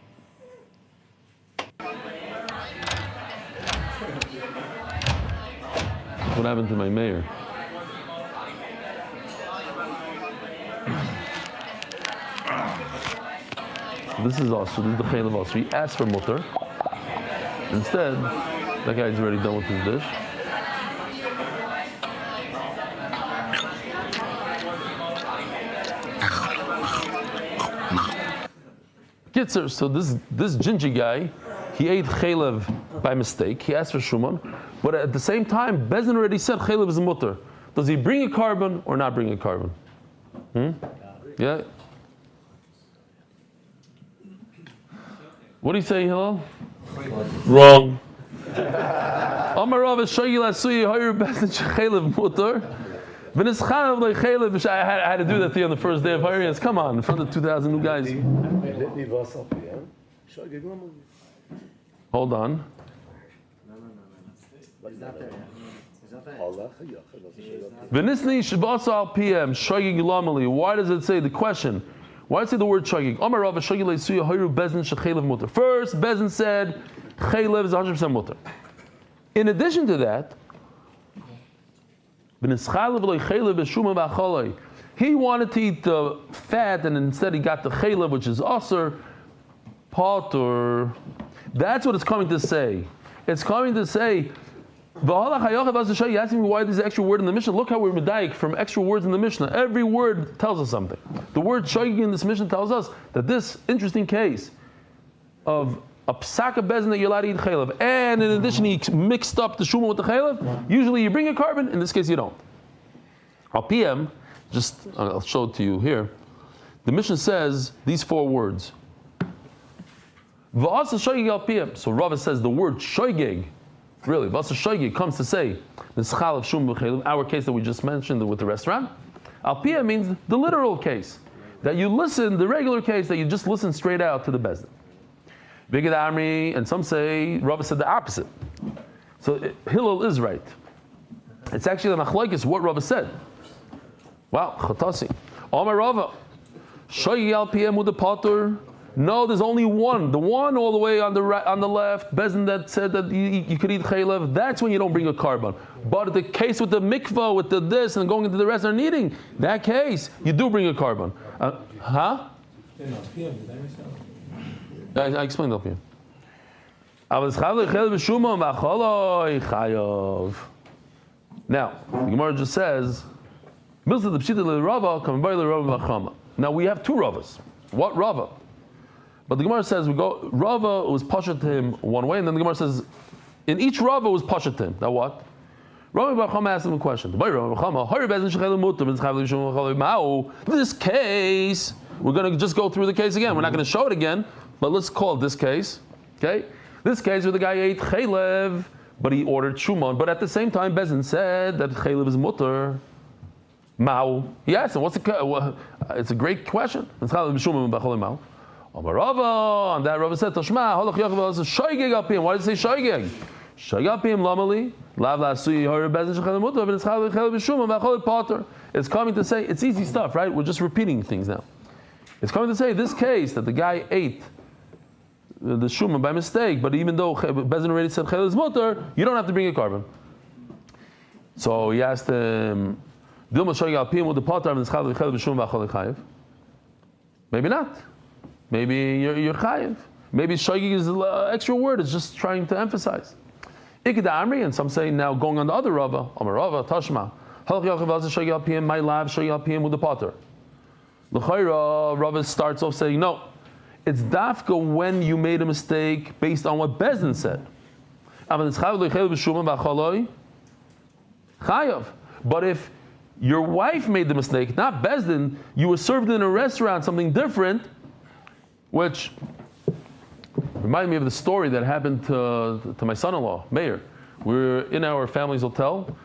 What happened to my mayor? This is also, this is the chaylev also. He asked for mutter. Instead, that guy's already done with his dish. Kitzer, so this gingy guy, he ate chaylev by mistake. He asked for shuman, but at the same time, Bezdin already said chaylev is a mutter. Does he bring a carbon or not bring a carbon? Yeah. What do you say, Hillel? Wrong. Amar Rav Shoyil Asuyi Hoyer Bezdin Chaylev mutter. I had to do that to you on the first day of Horayos. Come on, in front of 2,000 new guys. Hold on. V'nisni shebasa al PM shoygig lamali. Why does it say the question? Why does it say the word shoygig? Amar Rav Shoyil Asuyi Hoyer Bezdin Chaylev mutter. First, Bezdin said chaylev is 100% mutter. In addition to that, he wanted to eat the fat, and instead he got the chaylev, which is asur, potter. That's what it's coming to say. It's coming to say, you asking me why there's an extra word in the Mishnah. Look how we're medayik from extra words in the Mishnah. Every word tells us something. The word shoygig in this Mishnah tells us that this interesting case of a psaka bezin that you're allowed to eat chaylev, and in addition he mixed up the shuman with the chaylev. Usually you bring a carbon, in this case you don't. Al PM, I'll show it to you here. The Mishnah says these four words. V'asa shoygig al PM. So Rava says the word shoygig, really, v'asa shoygig comes to say the schal of shuman v'chaylev, our case that we just mentioned with the restaurant. Al PM means the literal case, that you listen, the regular case that you just listen straight out to the bezdin. Bigid Amri, and some say Rava said the opposite. So Hillel is right. It's actually the machlokes what Rava said. Wow, chatasi. Omar Rava, shoygig al PM with the potter. No, there's only one. The one all the way on the right, on the left, Bezdin that said that you could eat chaylev. That's when you don't bring a carbon. But the case with the mikvah, with the this, and going into the restaurant and eating, that case you do bring a carbon. Huh? I explained up here. Now, the Gemara just says, now we have two Ravas. What Rava? But the Gemara says Rava was pasha to him one way, and then the Gemara says in each Rava was pasha to him. Now what? Rabbi Bar Chama asked him a question. This case, we're going to just go through the case again. We're not going to show it again, but let's call it this case. Okay? This case where the guy ate chaylev, but he ordered shumon. But at the same time, Bezin said that chaylev is mutter. Mao. He asked him, it's a great question. On that Rava said, Tashma, why did it say shoygeg? It's coming to say, it's easy stuff, right? We're just repeating things now. It's coming to say, this case that the guy ate the shuman by mistake, but even though Bezin already said chaylev is mutter, you don't have to bring a carbon. So he asked him, maybe not. Maybe you're chayiv. Maybe shoygig is an extra word. It's just trying to emphasize. Ikeda Amri, and some say now going on the other Rava, Amar Rava, Tashma, my lab shoygig with the potter. L'chayra, Rava starts off saying no. It's dafka when you made a mistake based on what Bezin said. But if your wife made the mistake, not Bezdin, you were served in a restaurant something different, which reminded me of the story that happened to my son-in-law, Meir. We were in our family's hotel,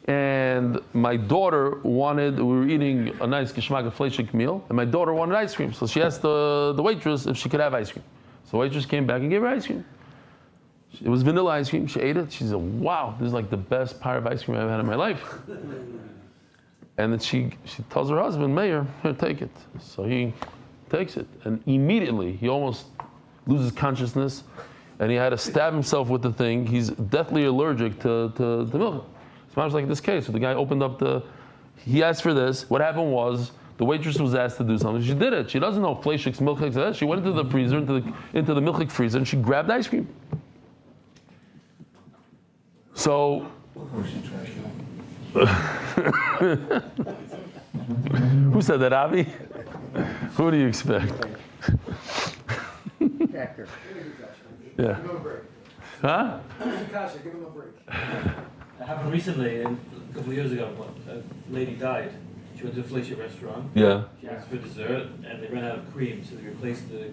and my daughter we were eating a nice geschmack fleischig meal, and my daughter wanted ice cream. So she asked the waitress if she could have ice cream. So the waitress came back and gave her ice cream. It was vanilla ice cream. She ate it. She said, wow, this is like the best pie of ice cream I've had in my life. And then she tells her husband, Meir, here, take it. So he takes it. And immediately, he almost loses consciousness. And he had to stab himself with the thing. He's deathly allergic to milk. It's much like this case. So the guy opened up he asked for this. What happened was, the waitress was asked to do something. She did it. She doesn't know fleischig's, milchig's. She went into the freezer, into the milchig freezer, and she grabbed ice cream. So, who said that, Avi? Who do you expect? Actor. Yeah. Huh? Give him a break. It happened recently, a couple of years ago. A lady died. She went to a fleischer restaurant. Yeah. She asked for dessert, and they ran out of cream, so they replaced the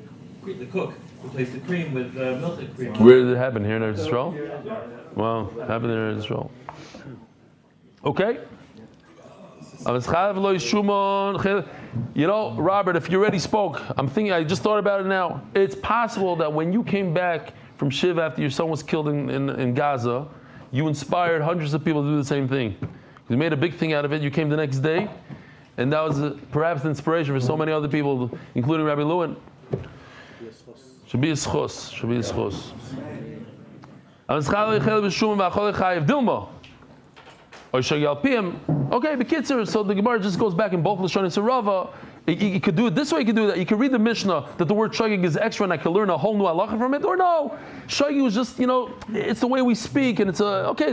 cook replaced the cream with milk cream. Where did it happen? Here in Eretz Yisrael? Wow, it happened in Eretz Yisrael. Okay. You know, Robert, if you already spoke, I just thought about it now. It's possible that when you came back from Shiv after your son was killed in Gaza, you inspired hundreds of people to do the same thing. You made a big thing out of it. You came the next day, and that was perhaps the inspiration for so many other people, including Rabbi Lewin. Should be a schos. Should be a schos. Okay, Bekitzer, so the Gemara just goes back in both Lashonis and Rava. You could do it this way, you could do that. You could read the Mishnah that the word shogeg is extra and I could learn a whole new halacha from it, or no. Shogeg was just, it's the way we speak and it's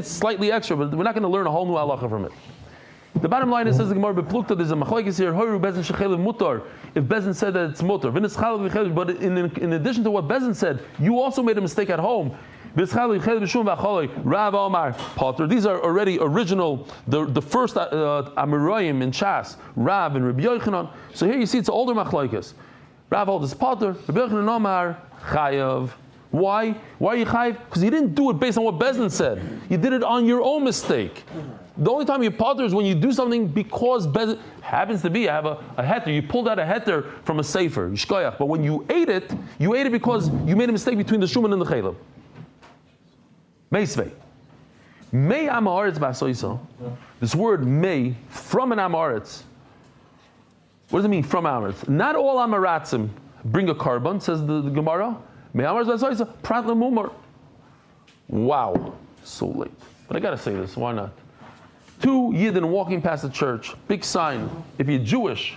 slightly extra, but we're not going to learn a whole new halacha from it. The bottom line is, says the Gemara, Beplukta, there's a machlokes here, Horu Bezin Shechelev Mutar, if Bezin said that it's Mutar. But in addition to what Bezin said, you also made a mistake at home. Rav Omar Potter. These are already original, the first Amoraim in Shas, Rav and Rabbi Yochanan. So here you see it's an older machlokes. Rav holds his Potter, Rabbi Yochanan Omar Chayav. Why? Why are you chayiv? Because you didn't do it based on what Bezin said. You did it on your own mistake. The only time you potter is when you do something because Bezin happens to be, you have a heter. You pulled out a heter from a sefer, yishkoyach. But when you ate it because you made a mistake between the shuman and the chaylev. Meisvei. Mei amaretz basoisa. This word mei, from an amaretz. What does it mean, from amaretz? Not all amaratzim bring a carbon, says the Gemara. Mei amaretz basoisa, prat lemumar. Wow, so late. But I gotta say this, why not? Two Yidden walking past the church, big sign. If you're Jewish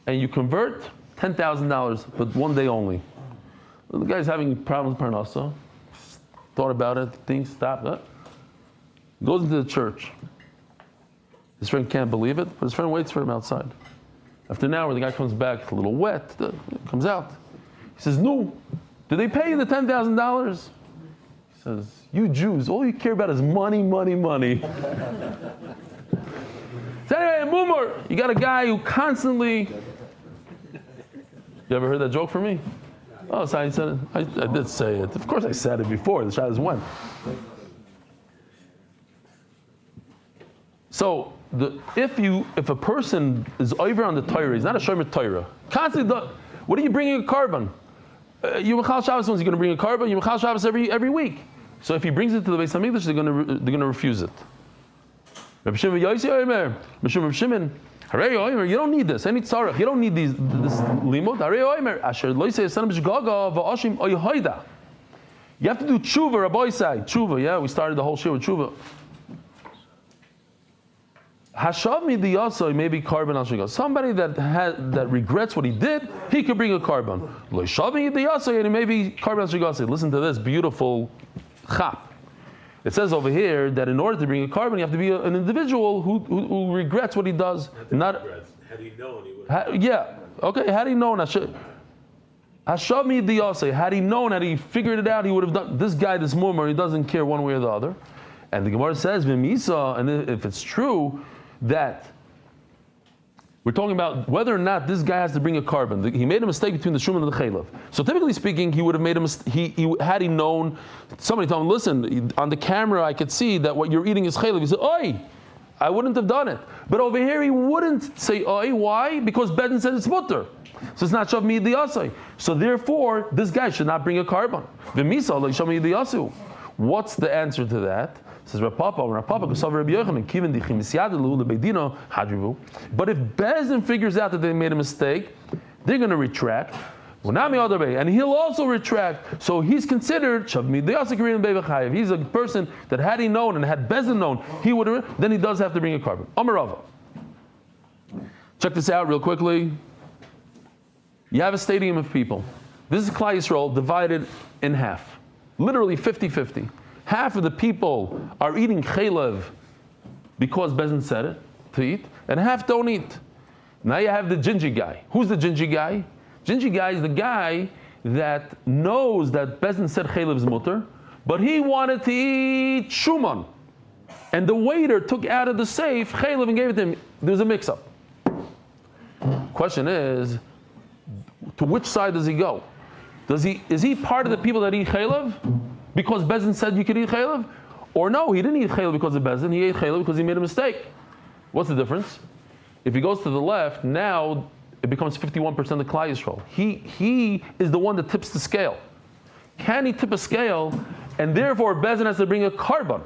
and you convert, $10,000, but one day only. The guy's having problems with parnasa. Thought about it, things stopped. Goes into the church. His friend can't believe it, but his friend waits for him outside. After an hour, the guy comes back a little wet, comes out. He says, "No, did they pay you the $10,000? He says, "You Jews, all you care about is money, money, money." So anyway, Mumar, you got a guy who constantly... You ever heard that joke from me? Oh, so I said it. I did say it. Of course I said it before. The shot is when. So, if a person is over on the Torah, he's not a shomer Torah. Constantly, what are you bringing a carbon? You Mechal Shabbos, you're going to bring a carbon. You Mechal Shabbos every week. So if he brings it to the Beis Hamikdash, they're going to refuse it. Reb Shimon you don't need this. Any tzarech. You don't need this limud. You have to do tshuva, Rabbi side. Tshuva, yeah, we started the whole shir with tshuva. Hashav mi diyasai maybe carbon al shigas. Somebody that regrets what he did, he could bring a carbon. Lo shav mi diyasai and maybe carbon al shigas. Listen to this beautiful chap. It says over here that in order to bring a carbon, you have to be an individual who regrets what he does. Not regrets. Had he known, he would. Yeah. Okay. Had he known, Hashav mi diyasai. Had he known, had he figured it out, he would have done. This guy, this mummer, he doesn't care one way or the other. And the Gemara says, "V'misa," and if it's true that we're talking about whether or not this guy has to bring a carbon. He made a mistake between the shuman and the chaylev. So typically speaking, he would have made a mistake. Had he known, somebody told him, "Listen, on the camera I could see that what you're eating is chaylev." He said, "Oi, I wouldn't have done it." But over here he wouldn't say, "Oi." Why? Because Bedin said it's mutter. So it's not shav mi diyasai. So therefore, this guy should not bring a carbon. V'misa lo shav mi diyasu. What's the answer to that? Says Rav Papa, Rabbi Yochanan, Kivin dichim misyad lehu lebeidino hadrivu. But if Bezdin figures out that they made a mistake, they're going to retract. And he'll also retract. So he's considered shav mi diyasai karein bevachayev. He's a person that had he known and had Bezdin known, he would have. Then he does have to bring a carbon. Amarava. Check this out real quickly. You have a stadium of people. This is Klal Yisrael divided in half, literally 50-50. Half of the people are eating chaylev because Bezdin said it to eat, and half don't eat. Now you have the gingy guy. Who's the gingy guy? Gingy guy is the guy that knows that Bezdin said chaylev is mutter, but he wanted to eat shuman, and the waiter took out of the safe chaylev and gave it to him. There's a mix-up. Question is, to which side does he go? Is he part of the people that eat chaylev because Bezdin said you could eat chaylev? Or no, he didn't eat chaylev because of Bezdin, he ate chaylev because he made a mistake. What's the difference? If he goes to the left, now it becomes 51% of Klal Yisrael. He is the one that tips the scale. Can he tip a scale, and therefore Bezdin has to bring a carbon?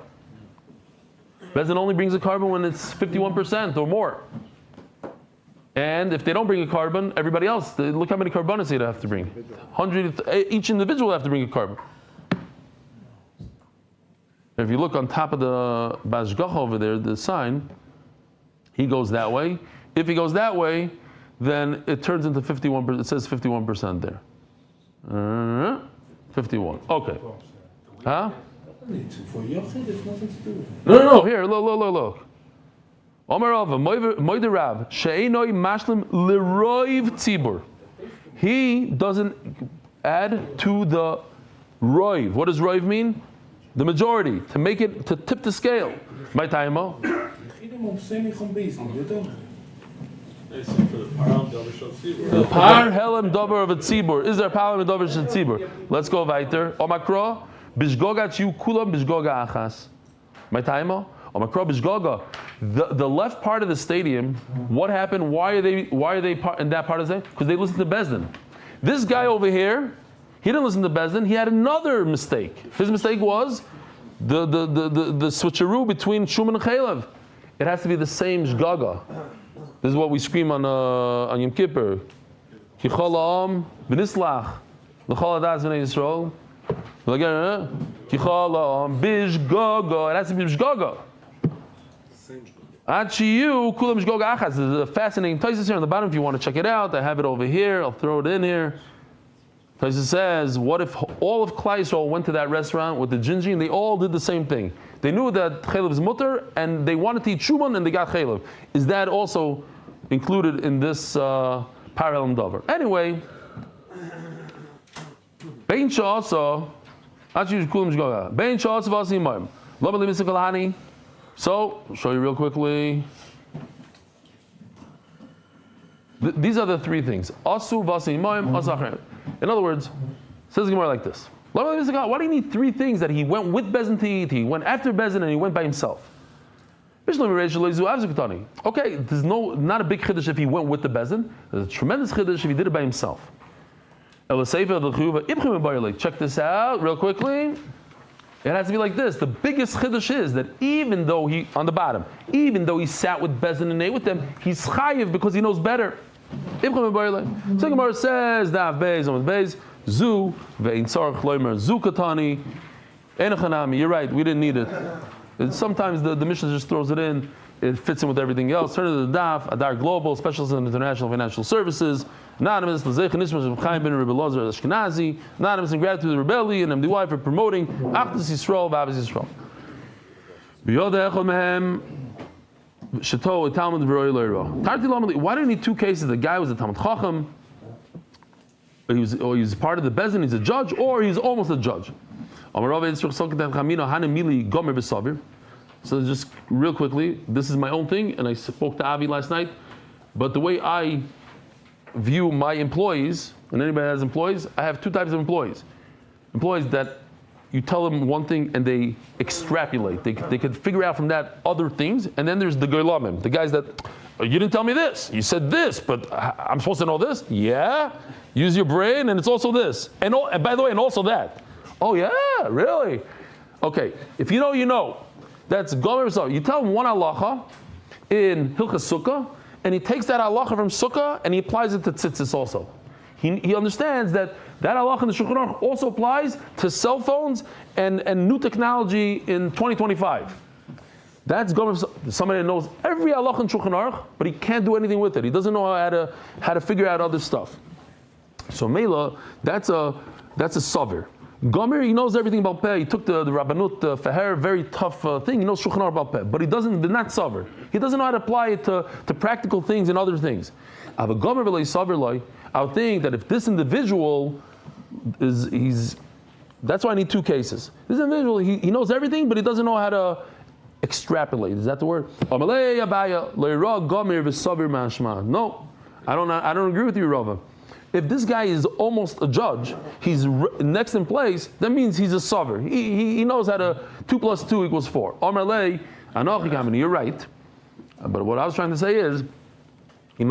Bezdin only brings a carbon when it's 51% or more. And if they don't bring a carbon, everybody else, look how many carbonas they have to bring. 100, each individual have to bring a carbon. If you look on top of the Bashgacha over there, the sign, he goes that way. If he goes that way, then it turns into 51%. It says 51% there. 51. Okay. Huh? For Yochid, there's nothing to do with it. No. Here, look. Omer Rava, Moide Rav, She'enoi Mashlim Leroiv Tzibur. He doesn't add to the roiv. What does roiv mean? The majority, to make it, to tip the scale. My time, For the Par Helem Dover of a Tzibur. Is there Par Helem Dover of a Tzibur? Let's go weiter. Omakro, Bishgoga Tziu Kulam Bishgoga Achas. My time, Omakro Bishgoga. The left part of the stadium, what happened? Why are they in that part of the stadium? Because they listened to Bezdin. This guy over here, he didn't listen to Bezdin. He had another mistake. His mistake was the switcheroo between Shuman and Chaylev. It has to be the same Shgaga. This is what we scream on Yom Kippur. Kichol ha'am b'nislach l'chol hadas b'nei Yisrael. Kichol ha'am b'shgaga. It has to be b'shgaga. Achiyu kulam shgoga achas. There's a fascinating Taisus here on the bottom if you want to check it out. I have it over here. I'll throw it in here. Taisa says, what if all of Klai Yisrael went to that restaurant with the gingy and they all did the same thing? They knew that chaylev is mutter and they wanted to eat shuman and they got chaylev. Is that also included in this parallel davar? Anyway, bein sha'asa, bein sha'asa v'asim mayim. So, I'll show you real quickly. These are the three things. Asu v'asim mayim, asachem. In other words, says the Gemara like this. Why do you need three things that he went with Bezin to eat, he went after Bezin, and he went by himself? Okay, there's not a big chiddush if he went with the Bezin. There's a tremendous chiddush if he did it by himself. Check this out real quickly. It has to be like this. The biggest chiddush is that even though he sat with Bezin and ate with them, he's chayiv because he knows better. So Gemara says, Daf Beis, Amud Beis, Zu, ve'in tzarich loimer, Zu katani, enochanami. You're right, we didn't need it. Sometimes the Mishnah just throws it in, it fits in with everything else. Turn to the Daf, Adar Global, Specialist in International Financial Services, Anonymous, L'zeich Nishmas of Chaim ben Rebbe Lozer Ashkenazi, Anonymous in gratitude to the Rebelli and MDY for promoting Achdus Yisrael, V'Ahavas Yisrael. V'yodeh echol mehem, Shato, Talmud V'roi Leiro. Why do you need two cases? The guy was a Talmud Chacham, he was part of the Bezin, he's a judge, or he's almost a judge. So just real quickly, this is my own thing, and I spoke to Avi last night, but the way I view my employees, and anybody that has employees, I have two types of employees. Employees that you tell them one thing and they extrapolate. They could figure out from that other things. And then there's the goylamim, the guys that, oh, you didn't tell me this. You said this, but I'm supposed to know this? Yeah. Use your brain, and it's also this. And by the way, and also that. Oh yeah, really? Okay, if you know, you know. That's gomer. So you tell him one halacha in Hilchas Sukkah, and he takes that halacha from Sukkah and he applies it to tzitzis also. He understands that halacha in the Shulchan Aruch also applies to cell phones and new technology in 2025. That's gomer. Somebody that knows every halacha in Shulchan Aruch, but he can't do anything with it. He doesn't know how to figure out other stuff. So Mela, that's a savir. Gomer, he knows everything about peh. He took the Rabbanut Feher, very tough thing. He knows Shulchan Aruch about peh, but they're not savir. He doesn't know how to apply it to practical things and other things. I would think that if this individual that's why I need two cases. This individual, he knows everything, but he doesn't know how to extrapolate. Is that the word? No, I don't agree with you, Rava. If this guy is almost a judge, he's next in place, that means he's a savir. He knows how to 2 + 2 = 4. You're right. But what I was trying to say is, and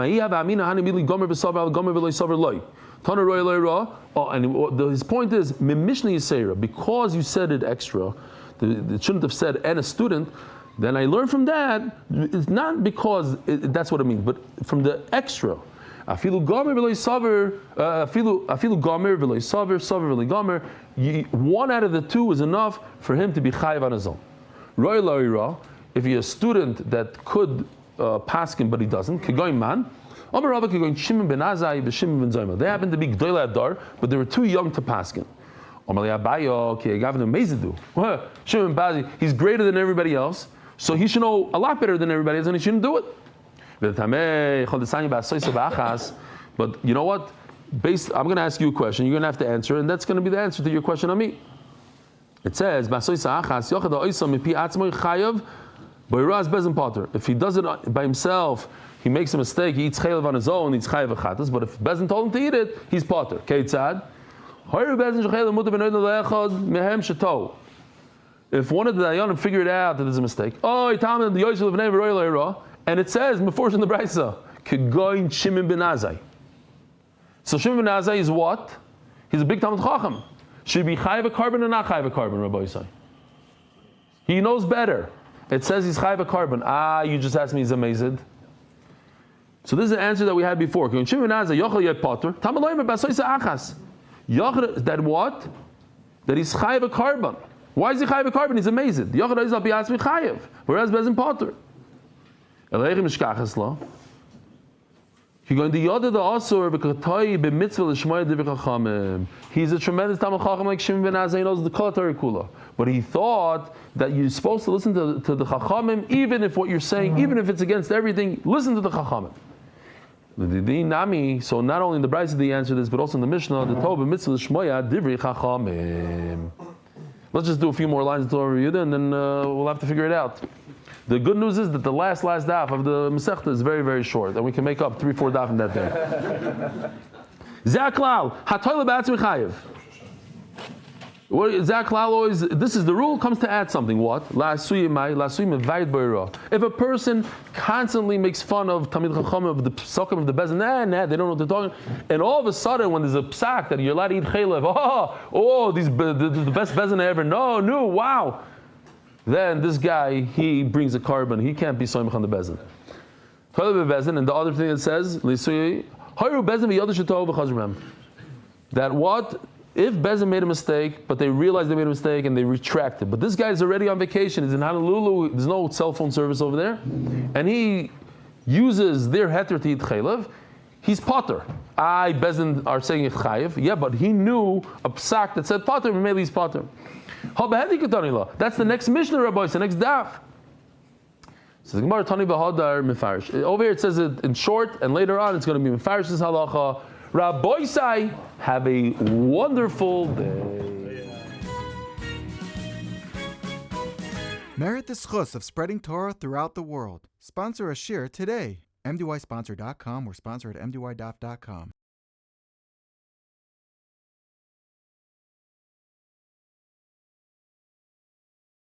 his point is, because you said it extra, it shouldn't have said and a student, then I learned from that, it's not because that's what it means, but from the extra. Afilu gomer v'lo saver, afilu gomer v'lo saver, saver v'lo gomer. One out of the two is enough for him to be chayiv on his own. Roy lo'ira, if you're a student that could paskin but he doesn't, kegoin man. Amar Rava kegoin Shimon ben Azai v'Shimon ben Zayma. They happen to be gdolei adar, but they were too young to paskin. Amar Abayo ki gavnu mezidu. Shimon ben Azai, he's greater than everybody else, so he should know a lot better than everybody else, and he shouldn't do it. But you know what? I'm going to ask you a question. You're going to have to answer, and that's going to be the answer to your question on me. It says, if he does it by himself, he makes a mistake, he eats chaylev on his own, he eats chayav achatas, but if Bezin told him to eat it, he's potter. Keitzad? If one of the dayanim figured out that there's a mistake, and it says, before in the Brisa, Kegoin Shimon ben Azai. So Shimon ben Azai is what? He's a big Talmud Chacham. Should he be chayiv a carbon or not chayiv a carbon, Rabbi Yisai? He knows better. It says he's chayiv a carbon. You just asked me he's amazed. So this is the answer that we had before. Kegoin Shimon ben Azai, Yochel Yed Potter, Tamaloyim Basoisa Achas. Yochel, that what? That he's chayiv a carbon. Why is he chayiv a carbon? He's amazed. Yochel is al bi'atzmi chayiv. Whereas Bezin Potter. He He's a tremendous Talmid Chacham like Shimon ben Azai, he knows the Kol Torah Kula. But he thought that you're supposed to listen to the Chachamim, even if what you're saying, even if it's against everything, listen to the Chachamim. So not only in the Brayso they answer this, but also in the Mishnah, the Torah mitzvah shmoya divrei Chachamim. Let's just do a few more lines until we review it, and then we'll have to figure it out. The good news is that the last daf of the Masechta is very, very short, and we can make up 3-4 daf in that day. Zaklal, hatoyle b'atzmi chayiv. Zaklal always, this is the rule, comes to add something. What? If a person constantly makes fun of Tamid Chacham, of the Psakim of the Bezin, they don't know what they're talking, and all of a sudden when there's a psak that you're allowed to eat chaylev, these the best Bezin I ever know, wow. Then this guy, he brings a carbon. He can't be soymach on the bezin. And the other thing it says, that what? If bezin made a mistake, but they realized they made a mistake and they retracted. But this guy's already on vacation. He's in Honolulu. There's no cell phone service over there. And he uses their heter to eat chaylev. He's potter. Bezin are saying it's chayiv. Yeah, but he knew a psak that said potter, and maybe he's potter. That's the next Mishnah, Rabbi. It's the next daf. So over here it says it in short, and later on it's going to be mefarish this halacha. Rabbi Sai, have a wonderful day. Merit the schus of spreading Torah throughout the world. Sponsor a shir today. MDYsponsor.com or sponsor at MDYDaf.com.